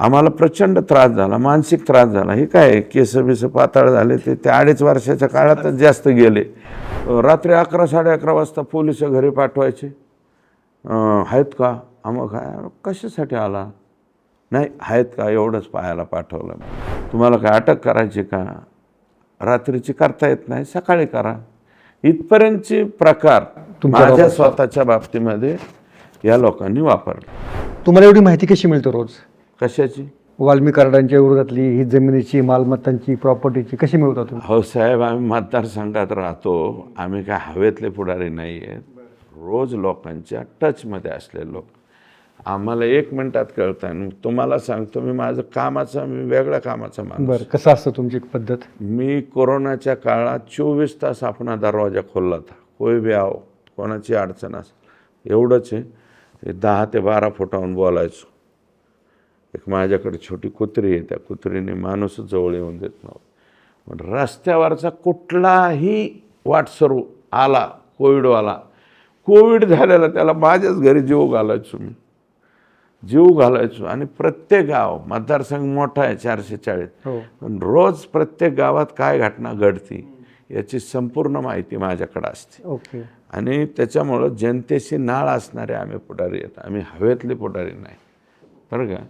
आम्हाला प्रचंड त्रास झाला, मानसिक त्रास झाला. हे काय केस बिस पाताळ झाले, ते 2.5 वर्षाच्या काळातच जास्त गेले. रात्री 11 11:30 वाजता पोलिस घरी पाठवायचे. आहेत का मग काय कशासाठी आला, नाही आहेत का एवढंच पाहायला पाठवलं. तुम्हाला काय अटक करायची का, रात्रीची करता येत नाही सकाळी करा. इथपर्यंतचे प्रकार माझ्या स्वतःच्या बाबतीमध्ये या लोकांनी वापरले. तुम्हाला एवढी माहिती कशी मिळते रोज? कशाची? वाल्मी कार्डांच्या विरोधातली ही जमिनीची, मालमत्तांची, प्रॉपर्टीची कशी मिळवता तुम्ही? हो साहेब, आम्ही मतदारसंघात राहतो. आम्ही काय हवेतले पुढारी नाही आहेत. रोज लोकांच्या टचमध्ये असलेले लोक. आम्हाला 1 मिनिटात कळतं. तुम्हाला सांगतो, मी माझं कामाचं, मी वेगळ्या कामाचा माणूस. बरं, कसं असतं तुमची पद्धत? मी कोरोनाच्या काळात 24 तास आपला दरवाजा खोलला होता. कोई बी आओ, कोणाची अडचण असेल, एवढंच आहे. 10 ते 12 फुटाहून बोलायचो. एक माझ्याकडे छोटी कुत्री आहे, त्या कुत्रीने माणूसच जवळ येऊन देत नव्हतं. पण रस्त्यावरचा कुठलाही वाटसरू आला, कोविडवाला, कोविड झालेला, त्याला माझ्याच घरी जीव घालायचो मी, जीव घालायचो. आणि प्रत्येक गाव, मतदारसंघ मोठा आहे 440, पण रोज प्रत्येक गावात काय घटना घडती याची संपूर्ण माहिती माझ्याकडे असते. आणि त्याच्यामुळं जनतेशी नाळ असणारे आम्ही पुढारी आहेत. आम्ही हवेतले पुढारी नाही, बरं का.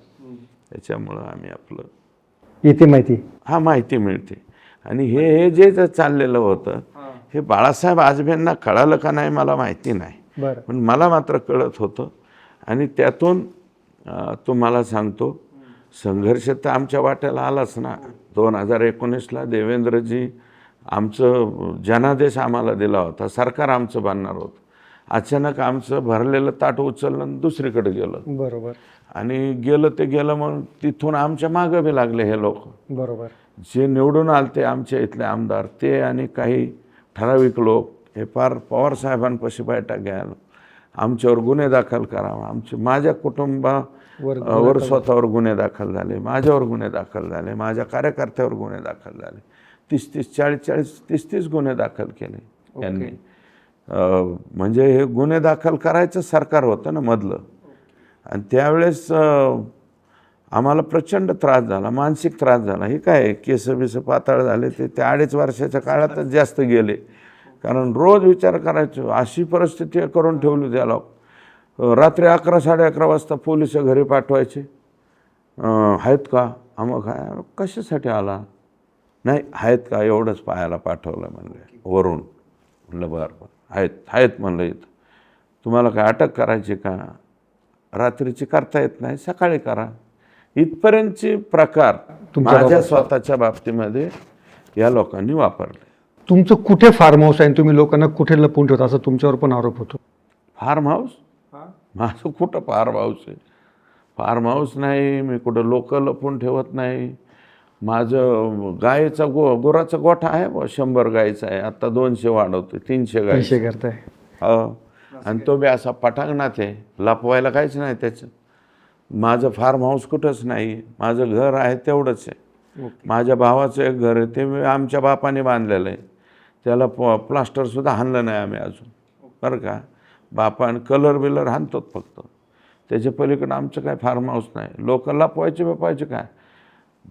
त्याच्यामुळं आम्ही आपलं येते माहिती, माहिती मिळते. आणि हे जे चाललेलं होतं, हे बाळासाहेब आजबेंना कळालं का नाही मला माहिती नाही, पण मला मात्र कळत होतं. आणि त्यातून तुम्हाला सांगतो, संघर्ष तर आमच्या वाट्याला आलाच ना. 2019ला देवेंद्रजी आमचं जनादेश आम्हाला दिला होता, सरकार आमचं बांधणार होतं. अचानक आमचं भरलेलं ताट उचललं आणि दुसरीकडे गेलं. बरोबर. आणि गेलं ते गेलं, म्हणून तिथून आमच्या मागं बी लागले हे लोक. बरोबर. जे निवडून आलते आमच्या इथले आमदार, ते आणि काही ठराविक लोक हे फार पवारसाहेबांपाशी बैठक घ्यायला, आमच्यावर गुन्हे दाखल करावा. माझ्या कुटुंबावर स्वतःवर गुन्हे दाखल झाले, माझ्यावर गुन्हे दाखल झाले, माझ्या कार्यकर्त्यावर गुन्हे दाखल झाले. 30-40 गुन्हे दाखल केले यांनी. म्हणजे हे गुन्हे दाखल करायचं सरकार होतं ना मधलं. आणि त्यावेळेस आम्हाला प्रचंड त्रास झाला, मानसिक त्रास झाला. हे काय केस बिस पाताळ झाले, ते 2.5 वर्षाच्या काळातच जास्त गेले. कारण रोज विचार करायचो, अशी परिस्थिती करून ठेवली त्याला. रात्री 11 11:30 वाजता पोलिस घरी पाठवायचे. आहेत का मग काय कशासाठी आला, नाही आहेत का एवढंच पाहायला पाठवलं म्हणले वरून. म्हणलं बरं आहेत म्हणलं, इथं तुम्हाला काय अटक करायची का, रात्रीची करता येत नाही सकाळी करा. इथपर्यंतचे प्रकार माझ्या स्वतःच्या बाबतीमध्ये या लोकांनी वापरले. तुमचं कुठे फार्म हाऊस आहे आणि तुम्ही लोकांना कुठे लपवून ठेवता, असं तुमच्यावर पण आरोप होतो? Farm house? माझं कुठं फार्म हाऊस आहे? फार्म हाऊस नाही, मी कुठं लोक लपवून ठेवत नाही. माझं गायीचा गुराचा गोठा आहे, 100 गायीचा आहे. आता 200 वाढवतो, 300 गायी करताय. हो. आणि तो बी असा पटांगणात आहे, लपवायला काहीच नाही त्याचं. माझं फार्म हाऊस कुठंच नाही. माझं घर आहे तेवढंच आहे. माझ्या भावाचं एक घर आहे, ते आमच्या बापाने बांधलेलं आहे. त्याला प्लास्टरसुद्धा हाणलं नाही आम्ही अजून, बरं का. बापाने कलर बिलर हाणतोत फक्त. त्याच्या पलीकडं आमचं काय फार्म हाऊस नाही. लोक लपवायचे बापायचे काय.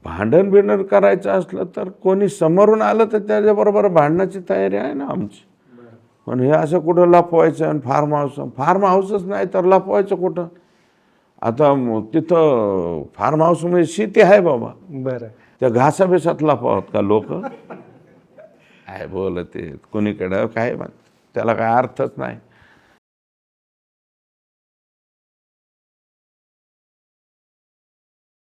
भांडण बिंडण करायचं असलं तर कोणी समोरून आलं तर त्याच्याबरोबर भांडण्याची तयारी आहे ना आमची. पण हे असं कुठं लपवायचं आणि फार्म हाऊसच नाही तर लपवायचं कुठं. आता तिथं फार्म हाऊसमध्ये शेती आहे बाबा, बरं, त्या घासाबिसात लपवत का लोक, काय बोलते कोणीकडं काय, त्याला काय अर्थच नाही.